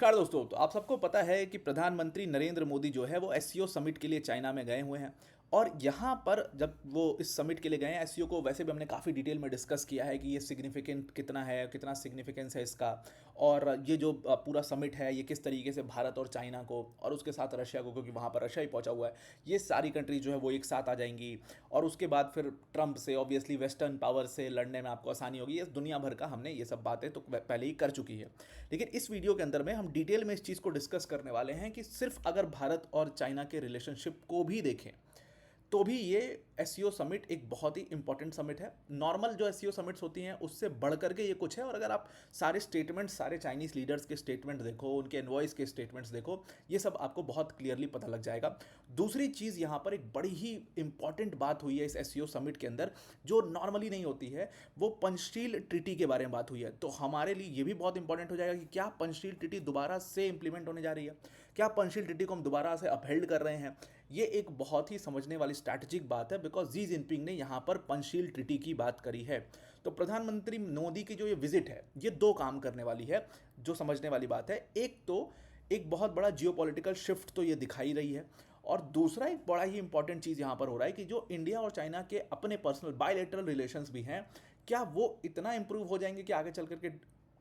खैर दोस्तों, तो आप सबको पता है कि प्रधानमंत्री नरेंद्र मोदी जो है वो एससीओ समिट के लिए चाइना में गए हुए हैं। और यहाँ पर जब वो इस समिट के लिए गए हैं, एससीओ को वैसे भी हमने काफ़ी डिटेल में डिस्कस किया है कि ये सिग्निफिकेंट कितना है, कितना सिग्निफिकेंस है इसका। और ये जो पूरा समिट है ये किस तरीके से भारत और चाइना को और उसके साथ रशिया को, क्योंकि वहाँ पर रशिया ही पहुँचा हुआ है, ये सारी कंट्रीज जो है वो एक साथ आ जाएंगी। और उसके बाद फिर ट्रंप से, ऑब्वियसली वेस्टर्न पावर से लड़ने में आपको आसानी होगी। ये दुनिया भर का हमने ये सब बातें तो पहले ही कर चुकी है। लेकिन इस वीडियो के अंदर में हम डिटेल में इस चीज़ को डिस्कस करने वाले हैं कि सिर्फ अगर भारत और चाइना के रिलेशनशिप को भी देखें तो भी ये एससीओ समिट एक बहुत ही इंपॉर्टेंट समिट है। नॉर्मल जो एससीओ समिट्स होती हैं उससे बढ़ करके ये कुछ है। और अगर आप सारे स्टेटमेंट्स, सारे चाइनीज़ लीडर्स के स्टेटमेंट देखो, उनके एनवॉइस के स्टेटमेंट्स देखो, ये सब आपको बहुत क्लियरली पता लग जाएगा। दूसरी चीज़ यहाँ पर एक बड़ी ही इंपॉर्टेंट बात हुई है इस एससीओ समिट के अंदर, जो नॉर्मली नहीं होती है। वो पंचशील ट्रीटी के बारे में बात हुई है। तो हमारे लिए ये भी बहुत इंपॉर्टेंट हो जाएगा कि क्या पंचशील ट्रीटी दोबारा से इंप्लीमेंट होने जा रही है, क्या पंचशील ट्रीटी को हम दोबारा से अपहेल्ड कर रहे हैं। ये एक बहुत ही समझने वाली स्ट्रैटेजिक बात है, बिकॉज जी जिनपिंग ने यहाँ पर पंचशील ट्रीटी की बात करी है। तो प्रधानमंत्री मोदी की जो ये विजिट है, ये दो काम करने वाली है जो समझने वाली बात है। एक तो एक बहुत बड़ा जियोपॉलिटिकल शिफ्ट तो ये दिखाई रही है। और दूसरा एक बड़ा ही इंपॉर्टेंट चीज़ यहाँ पर हो रहा है कि जो इंडिया और चाइना के अपने पर्सनल बायलैटरल रिलेशंस भी हैं, क्या वो इतना इंप्रूव हो जाएंगे कि आगे चल करके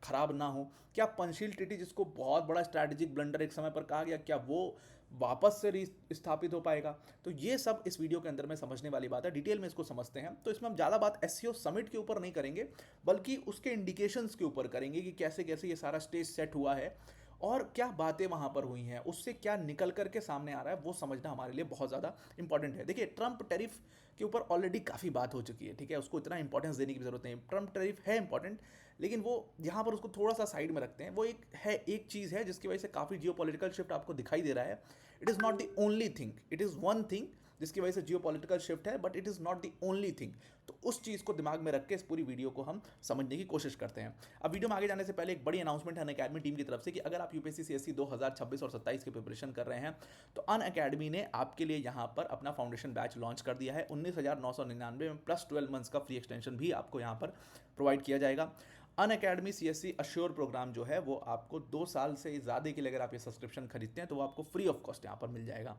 खराब ना हो। क्या पंचशील ट्रीटी, जिसको बहुत बड़ा स्ट्रैटेजिक ब्लंडर एक समय पर कहा गया, क्या वो वापस से स्थापित हो पाएगा। तो ये सब इस वीडियो के अंदर में समझने वाली बात है। डिटेल में इसको समझते हैं। तो इसमें हम ज़्यादा बात एससीओ समिट के ऊपर नहीं करेंगे, बल्कि उसके इंडिकेशंस के ऊपर करेंगे कि कैसे कैसे ये सारा स्टेज सेट हुआ है और क्या बातें वहाँ पर हुई हैं, उससे क्या निकल करके सामने आ रहा है, वो समझना हमारे लिए बहुत ज़्यादा इंपॉर्टेंट है। देखिए, ट्रंप टैरिफ के ऊपर ऑलरेडी काफ़ी बात हो चुकी है, ठीक है, उसको इतना इंपॉर्टेंस देने की ज़रूरत नहीं। ट्रंप टैरिफ है इंपॉर्टेंट, लेकिन वो यहाँ पर उसको थोड़ा सा साइड में रखते हैं। वो एक चीज़ है जिसकी वजह से काफ़ी जियो पॉलिटिकल शिफ्ट आपको दिखाई दे रहा है। It is not the only thing, it is one thing जिसकी वजह से जियो पॉलिटिकल शिफ्ट है, but it is not the only thing. तो उस चीज़ को दिमाग में रख के इस पूरी वीडियो को हम समझने की कोशिश करते हैं। अब वीडियो में आगे जाने से पहले एक बड़ी अनाउंसमेंट है अनअकैडमी टीम की तरफ से कि अगर आप यूपीएससी सीएससी 2026 और 27 की प्रिपरेशन कर रहे हैं, तो अनअकैडमी ने आपके लिए यहाँ पर अपना फाउंडेशन बैच लॉन्च कर दिया है। 19,999 में प्लस 12 मंथ्स का फ्री एक्सटेंशन भी आपको यहाँ पर प्रोवाइड किया जाएगा। अनअकैडमी सीएससी अश्योर प्रोग्राम जो है वो आपको 2 साल से ज़्यादा के लिए अगर आप ये सब्सक्रिप्शन खरीदते हैं तो वो आपको फ्री ऑफ कॉस्ट यहाँ पर मिल जाएगा।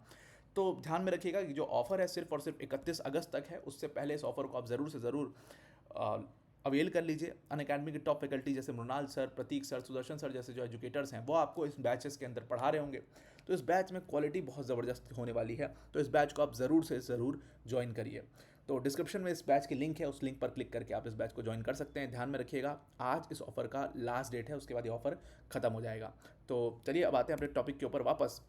तो ध्यान में रखिएगा कि जो ऑफर है सिर्फ और सिर्फ 31 अगस्त तक है। उससे पहले इस ऑफर को आप ज़रूर से ज़रूर अवेल कर लीजिए। अनअकैडमी के टॉप फैकल्टी जैसे मृणाल सर, प्रतीक सर, सुदर्शन सर जैसे जो एजुकेटर्स हैं वो आपको इस बैचेस के अंदर पढ़ा रहे होंगे। तो इस बैच में क्वालिटी बहुत ज़बरदस्त होने वाली है। तो इस बैच को आप ज़रूर से ज़रूर ज्वाइन करिए। तो डिस्क्रिप्शन में इस बैच की लिंक है, उस लिंक पर क्लिक करके आप इस बैच को ज्वाइन कर सकते हैं। ध्यान में रखिएगा, आज इस ऑफर का लास्ट डेट है, उसके बाद ये ऑफर खत्म हो जाएगा। तो चलिए अब आते हैं अपने टॉपिक के ऊपर वापस।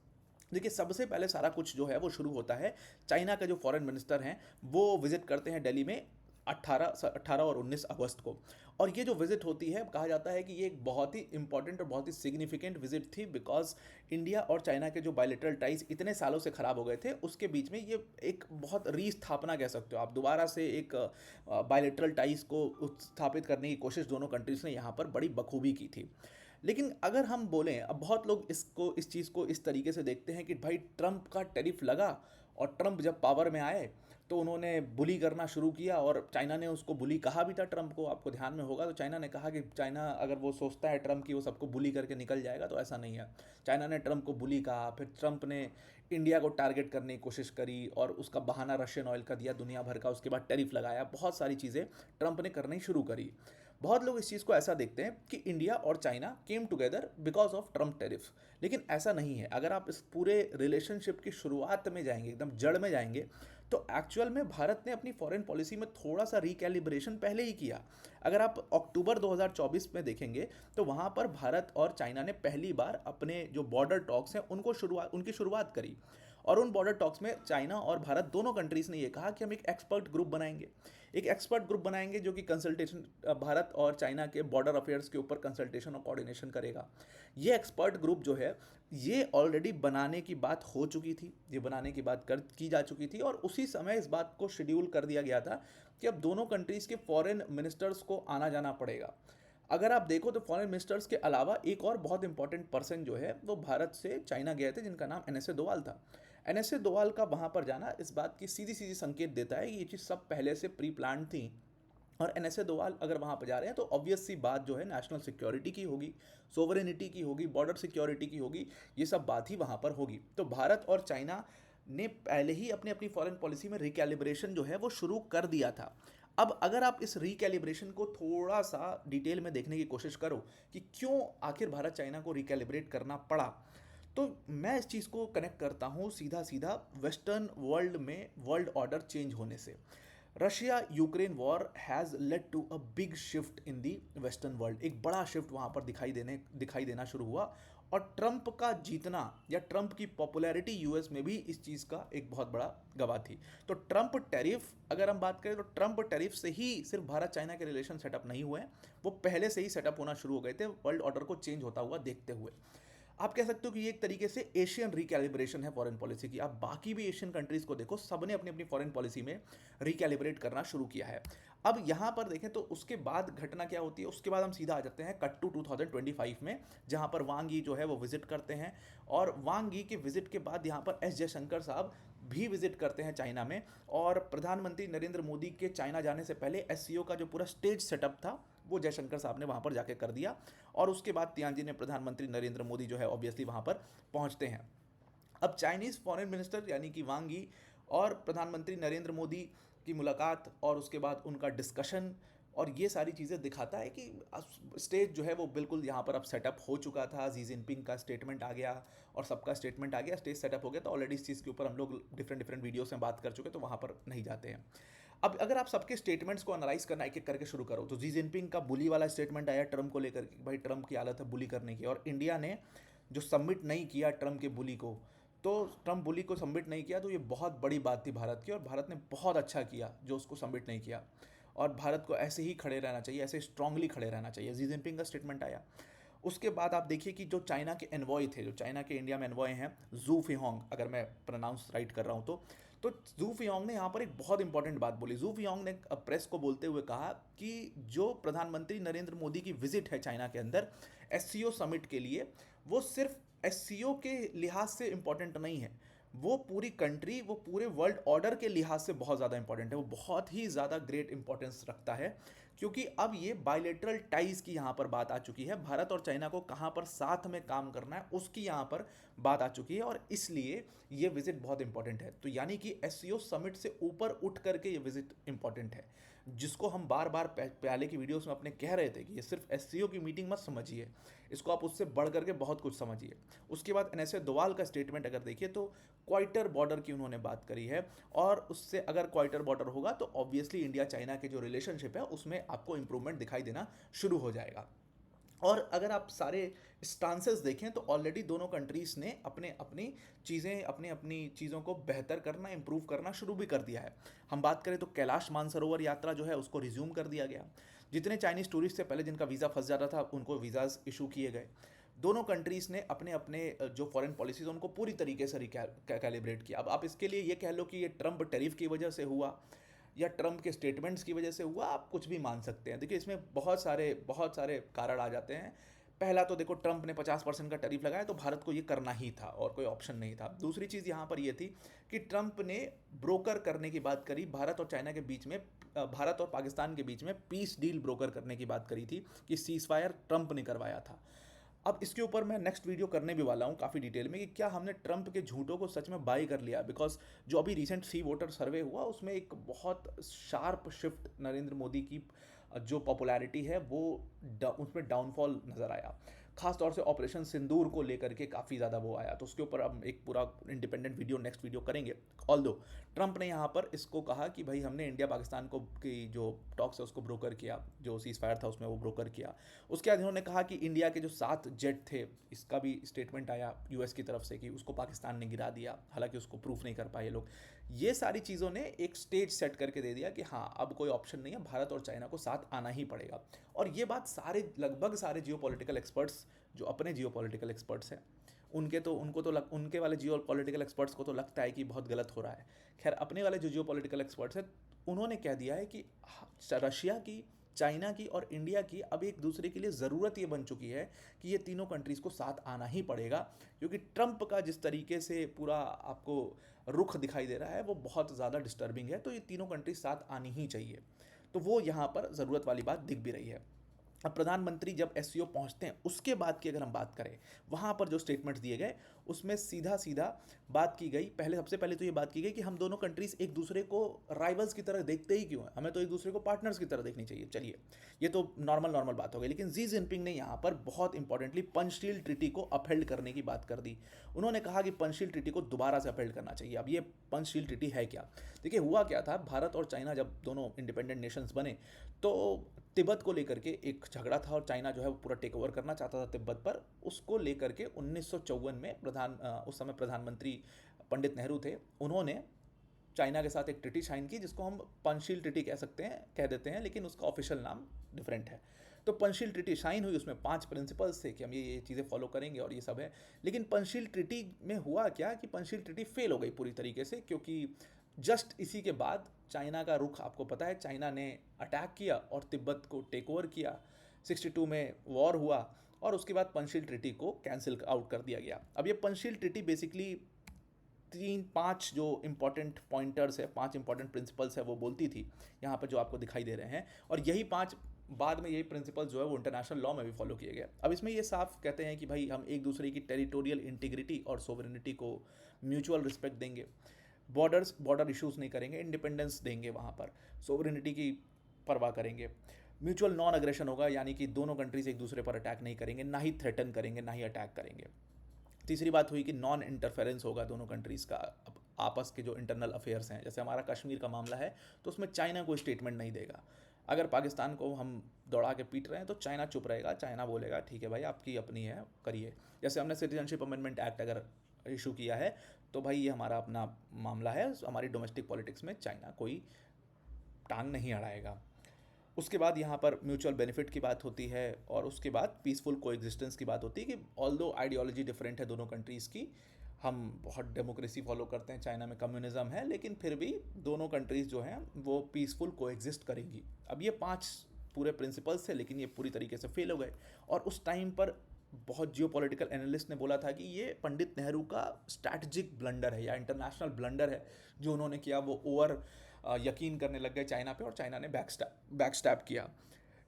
देखिए, सबसे पहले सारा कुछ जो है वो शुरू होता है, चाइना का जो फॉरेन मिनिस्टर हैं वो विजिट करते हैं दिल्ली में 18 और 19 अगस्त को। और ये जो विज़िट होती है, कहा जाता है कि ये एक बहुत ही इंपॉर्टेंट और बहुत ही सिग्निफिकेंट विजिट थी, बिकॉज इंडिया और चाइना के जो बायलेटरल टाइज इतने सालों से ख़राब हो गए थे, उसके बीच में ये एक बहुत रीस्थापना कह सकते हो आप, दोबारा से एक बायलेटरल टाइज को स्थापित करने की कोशिश दोनों कंट्रीज़ ने यहाँ पर बड़ी बखूबी की थी। लेकिन अगर हम बोलें, अब बहुत लोग इस चीज़ को इस तरीके से देखते हैं कि भाई ट्रंप का टैरिफ लगा और ट्रंप जब पावर में आए तो उन्होंने बुली करना शुरू किया और चाइना ने उसको बुली कहा भी था ट्रंप को। आपको ध्यान में होगा, तो चाइना ने कहा कि चाइना अगर वो सोचता है ट्रंप की वो सबको बुली करके निकल जाएगा, तो ऐसा नहीं है। चाइना ने ट्रंप को बुली कहा, फिर ट्रंप ने इंडिया को टारगेट करने की कोशिश करी और उसका बहाना रशियन ऑयल का दिया दुनिया भर का। उसके बाद टैरिफ लगाया, बहुत सारी चीज़ें ट्रंप ने करनी शुरू करी। बहुत लोग इस चीज़ को ऐसा देखते हैं कि इंडिया और China came together because of Trump tariff, लेकिन ऐसा नहीं है। अगर आप इस पूरे रिलेशनशिप की शुरुआत में जाएंगे, एकदम जड़ में जाएंगे, तो एक्चुअल में भारत ने अपनी फॉरेन पॉलिसी में थोड़ा सा रिकैलिब्रेशन पहले ही किया। अगर आप अक्टूबर 2024 में देखेंगे तो वहाँ पर भारत और चाइना ने पहली बार अपने जो बॉर्डर टॉक्स हैं उनकी शुरुआत करी। और उन बॉर्डर टॉक्स में चाइना और भारत दोनों कंट्रीज़ ने ये कहा कि हम एक एक्सपर्ट ग्रुप बनाएंगे, एक एक्सपर्ट ग्रुप बनाएंगे जो कि कंसल्टेशन, भारत और चाइना के बॉर्डर अफेयर्स के ऊपर कंसल्टेशन और कोऑर्डिनेशन करेगा। ये एक्सपर्ट ग्रुप जो है ये ऑलरेडी बनाने की बात हो चुकी थी, ये बनाने की बात की जा चुकी थी। और उसी समय इस बात को शेड्यूल कर दिया गया था कि अब दोनों कंट्रीज़ के फॉरेन मिनिस्टर्स को आना जाना पड़ेगा। अगर आप देखो तो फॉरेन मिनिस्टर्स के अलावा एक और बहुत इंपॉर्टेंट पर्सन जो है वो भारत से चाइना गए थे, जिनका नाम एनएसए दोवाल था। एनएसए दोवाल का वहाँ पर जाना इस बात की सीधी सीधी संकेत देता है कि ये चीज़ सब पहले से प्री प्लान थी और एनएसए दोवाल अगर वहाँ पर जा रहे हैं तो ऑब्वियस सी बात जो है नेशनल सिक्योरिटी की होगी, सोवरेनिटी की होगी, बॉर्डर सिक्योरिटी की होगी, ये सब बात ही वहाँ पर होगी। तो भारत और चाइना ने पहले ही अपनी अपनी फॉरेन पॉलिसी में रिकैलिब्रेशन जो है वो शुरू कर दिया था। अब अगर आप इस रिकैलिब्रेशन को थोड़ा सा डिटेल में देखने की कोशिश करो कि क्यों आखिर भारत चाइना को रिकैलिब्रेट करना पड़ा, तो मैं इस चीज़ को कनेक्ट करता हूँ सीधा सीधा वेस्टर्न वर्ल्ड में वर्ल्ड ऑर्डर चेंज होने से। Russia Ukraine war has led to a big shift in the western world. एक बड़ा शिफ्ट वहाँ पर दिखाई देना शुरू हुआ, और ट्रंप का जीतना या ट्रंप की पॉपुलैरिटी यूएस में भी इस चीज़ का एक बहुत बड़ा गवाह थी। तो ट्रंप टैरिफ अगर हम बात करें तो ट्रंप टैरिफ से ही सिर्फ भारत चाइना के रिलेशन सेटअप नहीं हुए हैं, वो पहले से ही सेटअप होना शुरू हो गए थे वर्ल्ड ऑर्डर को चेंज होता हुआ देखते हुए। आप कह सकते हो कि ये एक तरीके से एशियन रिकैलिब्रेशन है फॉरेन पॉलिसी की। आप बाकी भी एशियन कंट्रीज को देखो, सबने अपनी अपनी फॉरेन पॉलिसी में रिकैलिब्रेट करना शुरू किया है। अब यहाँ पर देखें तो उसके बाद घटना क्या होती है, उसके बाद हम सीधा आ जाते हैं कट टू 2025 में, जहाँ पर वांग यी जो है वो विजिट करते हैं। और वांग यी के विजिट के बाद यहाँ पर एस जयशंकर साहब भी विजिट करते हैं चाइना में। और प्रधानमंत्री नरेंद्र मोदी के चाइना जाने से पहले एससीओ का जो पूरा स्टेज सेटअप था वो जयशंकर साहब ने वहाँ पर जाके कर दिया। और उसके बाद तियानजिन में प्रधानमंत्री नरेंद्र मोदी जो है ऑब्वियसली वहाँ पर पहुँचते हैं। अब चाइनीज़ फॉरेन मिनिस्टर यानी कि वांग यी और प्रधानमंत्री नरेंद्र मोदी की मुलाकात और उसके बाद उनका डिस्कशन, और ये सारी चीज़ें दिखाता है कि स्टेज जो है वो बिल्कुल यहाँ पर अब सेटअप हो चुका था। जी जिनपिंग का स्टेटमेंट आ गया और सबका स्टेटमेंट आ गया, स्टेज सेटअप हो गया। तो ऑलरेडी इस चीज़ के ऊपर हम लोग डिफरेंट डिफरेंट वीडियोस में बात कर चुके, तो वहाँ पर नहीं जाते हैं। अब अगर आप सबके स्टेटमेंट्स को एनालाइज करना एक एक करके शुरू करो, तो जी जिनपिंग का बुली वाला स्टेटमेंट आया ट्रम्प को लेकर कि भाई ट्रम्प की आदत है बुली करने की, और इंडिया ने जो सबमिट नहीं किया ट्रम्प के बुली को, तो ट्रम्प बुली को सबमिट नहीं किया, तो ये बहुत बड़ी बात थी भारत की, और भारत ने बहुत अच्छा किया जो उसको सबमिट नहीं किया। और भारत को ऐसे ही खड़े रहना चाहिए, ऐसे स्ट्रांगली खड़े रहना चाहिए। जी जिनपिंग का स्टेटमेंट आया। उसके बाद आप देखिए कि जो चाइना के एनवॉय थे, जो चाइना के इंडिया में एनवॉय हैं, जू फिहोंग, अगर मैं प्रोनाउंस राइट कर रहा हूँ तो जू फियोंग ने यहाँ पर एक बहुत इंपॉर्टेंट बात बोली। जू फियोंग ने प्रेस को बोलते हुए कहा कि जो प्रधानमंत्री नरेंद्र मोदी की विजिट है चाइना के अंदर एससीओ समिट के लिए, वो सिर्फ एससीओ के लिहाज से इंपॉर्टेंट नहीं है, वो पूरी कंट्री, वो पूरे वर्ल्ड ऑर्डर के लिहाज से बहुत ज़्यादा इंपॉर्टेंट है। वो बहुत ही ज़्यादा ग्रेट इंपॉर्टेंस रखता है, क्योंकि अब ये बायलेटरल टाइज की यहाँ पर बात आ चुकी है। भारत और चाइना को कहाँ पर साथ में काम करना है उसकी यहाँ पर बात आ चुकी है, और इसलिए ये विजिट बहुत इंपॉर्टेंट है। तो यानी कि एससीओ समिट से ऊपर उठ करके ये विजिट इंपॉर्टेंट है, जिसको हम बार बार पहले की वीडियोस में अपने कह रहे थे कि ये सिर्फ एससीओ की मीटिंग मत समझिए, इसको आप उससे बढ़ करके बहुत कुछ समझिए। उसके बाद एनएसए दोवाल का स्टेटमेंट अगर देखिए तो क्वाइटर बॉर्डर की उन्होंने बात करी है, और उससे अगर क्वाइटर बॉर्डर होगा तो ऑब्वियसली इंडिया चाइना के जो रिलेशनशिप है उसमें आपको इंप्रूवमेंट दिखाई देना शुरू हो जाएगा। और अगर आप सारे स्टांसेस देखें तो ऑलरेडी दोनों कंट्रीज़ ने अपने अपनी चीज़ों को बेहतर करना, इंप्रूव करना शुरू भी कर दिया है। हम बात करें तो कैलाश मानसरोवर यात्रा जो है उसको रिज्यूम कर दिया गया। जितने चाइनीज़ टूरिस्ट से पहले जिनका वीज़ा फंस जाता था उनको वीज़ाज इशू किए गए। दोनों कंट्रीज़ ने अपने अपने जो फॉरेन पॉलिसीज़ उनको पूरी तरीके से कैलिब्रेट किया। अब आप इसके लिए ये कह लो कि ये ट्रम्प टैरिफ की वजह से हुआ या ट्रम्प के स्टेटमेंट्स की वजह से हुआ, आप कुछ भी मान सकते हैं। देखिए इसमें बहुत सारे कारण आ जाते हैं। पहला तो देखो, ट्रम्प ने 50% का टैरिफ लगाया तो भारत को ये करना ही था और कोई ऑप्शन नहीं था। दूसरी चीज़ यहाँ पर ये थी कि ट्रम्प ने ब्रोकर करने की बात करी भारत और चाइना के बीच में, भारत और पाकिस्तान के बीच में पीस डील ब्रोकर करने की बात करी थी कि सीज फायर ट्रम्प ने करवाया था। अब इसके ऊपर मैं नेक्स्ट वीडियो करने भी वाला हूँ काफ़ी डिटेल में कि क्या हमने ट्रंप के झूठों को सच में बाई कर लिया, बिकॉज जो अभी रिसेंट सी वोटर सर्वे हुआ उसमें एक बहुत शार्प शिफ्ट नरेंद्र मोदी की जो पॉपुलैरिटी है वो उसमें डाउनफॉल नज़र आया। खास तौर से ऑपरेशन सिंदूर को लेकर के काफ़ी ज़्यादा वो आया, तो उसके ऊपर हम एक पूरा इंडिपेंडेंट वीडियो नेक्स्ट वीडियो करेंगे। ऑल्दो ट्रंप ने यहाँ पर इसको कहा कि भाई हमने इंडिया पाकिस्तान को की जो टॉक्स है उसको ब्रोकर किया, जो सीज फायर था उसमें वो ब्रोकर किया। उसके बाद इन्होंने कहा कि इंडिया के जो 7 जेट थे, इसका भी स्टेटमेंट आया यूएस की तरफ से कि उसको पाकिस्तान ने गिरा दिया, हालांकि उसको प्रूफ नहीं कर पाए लोग। ये सारी चीज़ों ने एक स्टेज सेट करके दे दिया कि हाँ अब कोई ऑप्शन नहीं है, भारत और चाइना को साथ आना ही पड़ेगा। और ये बात लगभग सारे जियोपॉलिटिकल एक्सपर्ट्स, जो अपने जियोपॉलिटिकल एक्सपर्ट्स हैं, उनके वाले जियोपॉलिटिकल एक्सपर्ट्स को तो लगता है कि बहुत गलत हो रहा है। खैर अपने वाले जो जियोपॉलिटिकल एक्सपर्ट्स हैं उन्होंने कह दिया है कि रशिया की, चाइना की और इंडिया की अब एक दूसरे के लिए ज़रूरत ये बन चुकी है कि ये तीनों कंट्रीज़ को साथ आना ही पड़ेगा, क्योंकि ट्रंप का जिस तरीके से पूरा आपको रुख दिखाई दे रहा है वो बहुत ज़्यादा डिस्टर्बिंग है। तो ये तीनों कंट्रीज साथ आनी ही चाहिए। तो वो यहाँ पर ज़रूरत वाली बात दिख भी रही है। अब प्रधानमंत्री जब एससीओ पहुंचते हैं उसके बाद की अगर हम बात करें, वहाँ पर जो स्टेटमेंट्स दिए गए उसमें सीधा सीधा बात की गई, सबसे पहले तो ये बात की गई कि हम दोनों कंट्रीज एक दूसरे को राइवल्स की तरह देखते ही क्यों हैं, हमें तो एक दूसरे को पार्टनर्स की तरह देखनी चाहिए। चलिए, ये तो नॉर्मल बात हो गई। लेकिन जी जिनपिंग ने यहाँ पर बहुत इंपॉर्टेंटली पंचशील ट्रीटी को अपहेल्ड करने की बात कर दी। उन्होंने कहा कि पंचशील ट्रीटी को दोबारा से अपहेल्ड करना चाहिए। अब ये पंचशील ट्रीटी है क्या? देखिए, हुआ क्या था, भारत और चाइना जब दोनों इंडिपेंडेंट नेशंस बने तो तिब्बत को लेकर के एक झगड़ा था और चाइना जो है वो पूरा टेक ओवर करना चाहता था तिब्बत पर। उसको लेकर के 1954 में उस समय प्रधानमंत्री पंडित नेहरू थे, उन्होंने चाइना के साथ एक ट्रीटी साइन की जिसको हम पंचशील ट्रीटी कह देते हैं, लेकिन उसका ऑफिशियल नाम डिफरेंट है। तो पंचशील ट्रीटी साइन हुई, उसमें 5 प्रिंसिपल्स थे कि हम ये चीज़ें फॉलो करेंगे और ये सब है। लेकिन पंचशील ट्रीटी में हुआ क्या कि पंचशील ट्रीटी फेल हो गई पूरी तरीके से, क्योंकि जस्ट इसी के बाद चाइना का रुख आपको पता है, चाइना ने अटैक किया और तिब्बत को टेक ओवर किया। 62 में वॉर हुआ और उसके बाद पंचशील ट्रीटी को कैंसिल आउट कर दिया गया। अब ये पंचशील ट्रीटी बेसिकली 5 जो इंपॉर्टेंट पॉइंटर्स है, 5 इंपॉर्टेंट प्रिंसिपल्स है वो बोलती थी, यहाँ पर जो आपको दिखाई दे रहे हैं। और यही 5 बाद में यही प्रिंसिपल्स जो है वो इंटरनेशनल लॉ में भी फॉलो किए गए। अब इसमें ये साफ कहते हैं कि भाई हम एक दूसरे की टेरिटोरियल इंटीग्रिटी और सोवरेनिटी को म्यूचुअल रिस्पेक्ट देंगे, बॉर्डर इश्यूज़ नहीं करेंगे, इंडिपेंडेंस देंगे, वहाँ पर सोवरेनिटी की परवाह करेंगे, म्यूचुअल नॉन अग्रेशन होगा, यानी कि दोनों कंट्रीज एक दूसरे पर अटैक नहीं करेंगे, ना ही थ्रेटन करेंगे, ना ही अटैक करेंगे। तीसरी बात हुई कि नॉन इंटरफेरेंस होगा दोनों कंट्रीज़ का आपस के जो इंटरनल अफेयर्स हैं। जैसे हमारा कश्मीर का मामला है तो उसमें चाइना कोई स्टेटमेंट नहीं देगा। अगर पाकिस्तान को हम दौड़ा के पीट रहे हैं तो चाइना चुप रहेगा, चाइना बोलेगा ठीक है भाई आपकी अपनी है, करिए। जैसे हमने सिटीजनशिप अमेंडमेंट एक्ट अगर इशू किया है तो भाई ये हमारा अपना मामला है, हमारी डोमेस्टिक पॉलिटिक्स में चाइना कोई टांग नहीं अड़ाएगा। उसके बाद यहाँ पर म्यूचुअल बेनिफिट की बात होती है और उसके बाद पीसफुल कोएग्जिस्टेंस की बात होती है कि ऑल्दो आइडियोलॉजी डिफरेंट है दोनों कंट्रीज़ की, हम बहुत डेमोक्रेसी फॉलो करते हैं, चाइना में कम्युनिज्म है, लेकिन फिर भी दोनों कंट्रीज़ जो हैं वो पीसफुल कोएग्जिस्ट करेंगी। अब ये 5 पूरे प्रिंसिपल्स थे, लेकिन ये पूरी तरीके से फेल हो गए। और उस टाइम पर बहुत जियोपॉलिटिकल एनालिस्ट ने बोला था कि ये पंडित नेहरू का स्ट्रैटेजिक ब्लंडर है या इंटरनेशनल ब्लंडर है जो उन्होंने किया। वो ओवर यकीन करने लग गए चाइना पे और चाइना ने बैकस्टैप किया।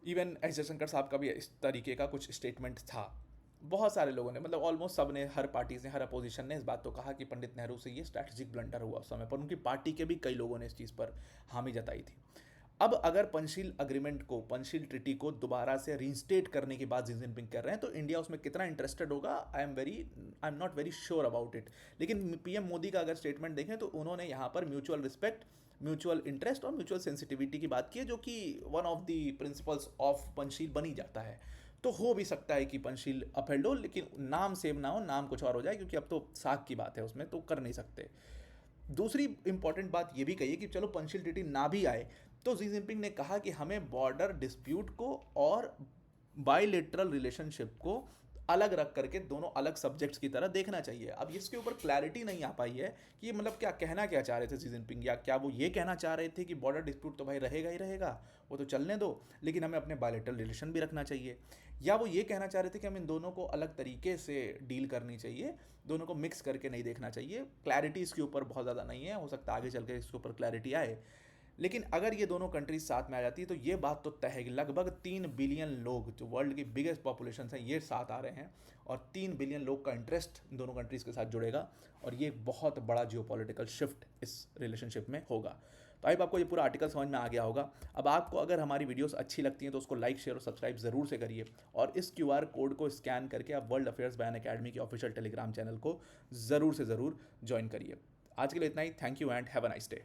इवन एस जयशंकर साहब का भी इस तरीके का कुछ स्टेटमेंट था। बहुत सारे लोगों ने, मतलब ऑलमोस्ट सब ने, हर पार्टी से, हर अपोजिशन ने इस बात तो कहा कि पंडित नेहरू से ये स्ट्रैटेजिक ब्लंडर हुआ उस समय पर। उनकी पार्टी के भी कई लोगों ने इस चीज़ पर हामी जताई थी। अब अगर पंचशील अग्रीमेंट को, पंचशील ट्रीटी को दोबारा से रीइंस्टेट करने की बात जी जिनपिंग कर रहे हैं तो इंडिया उसमें कितना इंटरेस्टेड होगा, I am not very sure about it. लेकिन पीएम मोदी का अगर स्टेटमेंट देखें तो उन्होंने यहाँ पर म्यूचुअल रिस्पेक्ट, म्यूचुअल इंटरेस्ट और म्यूचुअल सेंसिटिविटी की बात की है, जो कि one of the principles of Panchsheel बनी जाता है। तो हो भी सकता है कि पंचशील अपहेल्ड हो, लेकिन नाम सेम ना हो, नाम कुछ और हो जाए, क्योंकि अब तो साख की बात है, उसमें तो कर नहीं सकते। दूसरी इंपॉर्टेंट बात ये भी कही है कि चलो पंचशील ट्रीटी ना भी आए तो जी जिनपिंग ने कहा कि हमें बॉर्डर डिस्प्यूट को और बायलेटरल रिलेशनशिप को अलग रख करके दोनों अलग सब्जेक्ट्स की तरह देखना चाहिए। अब इसके ऊपर क्लैरिटी नहीं आ पाई है कि ये मतलब क्या कहना क्या चाह रहे थे जी जिनपिंग, या क्या वो ये कहना चाह रहे थे कि बॉर्डर डिस्प्यूट तो भाई रहेगा ही रहेगा, वो तो चलने दो, लेकिन हमें अपने बायलेटरल रिलेशन भी रखना चाहिए, या वो ये कहना चाह रहे थे कि हम इन दोनों को अलग तरीके से डील करनी चाहिए, दोनों को मिक्स करके नहीं देखना चाहिए। क्लैरिटी इसके ऊपर बहुत ज़्यादा नहीं है, हो सकता है आगे चल के इसके ऊपर क्लैरिटी आए। लेकिन अगर ये दोनों कंट्रीज साथ में आ जाती है तो ये बात तो तय है कि लगभग 3 बिलियन लोग, जो वर्ल्ड की बिगेस्ट पॉपुलेशन है, ये साथ आ रहे हैं और 3 बिलियन लोग का इंटरेस्ट इन दोनों कंट्रीज़ के साथ जुड़ेगा और ये बहुत बड़ा जियोपॉलिटिकल शिफ्ट इस रिलेशनशिप में होगा। तो आई आपको ये पूरा आर्टिकल समझ में आ गया होगा। अब आपको अगर हमारी वीडियोस अच्छी लगती हैं तो उसको लाइक, शेयर और सब्सक्राइब ज़रूर से करिए और इस QR कोड को स्कैन करके आप वर्ल्ड अफेयर्स बाय अन अकेडमी के ऑफिशियल टेलीग्राम चैनल को ज़रूर से ज़रूर ज्वाइन करिए। आज के लिए इतना ही। Thank you and have a nice day.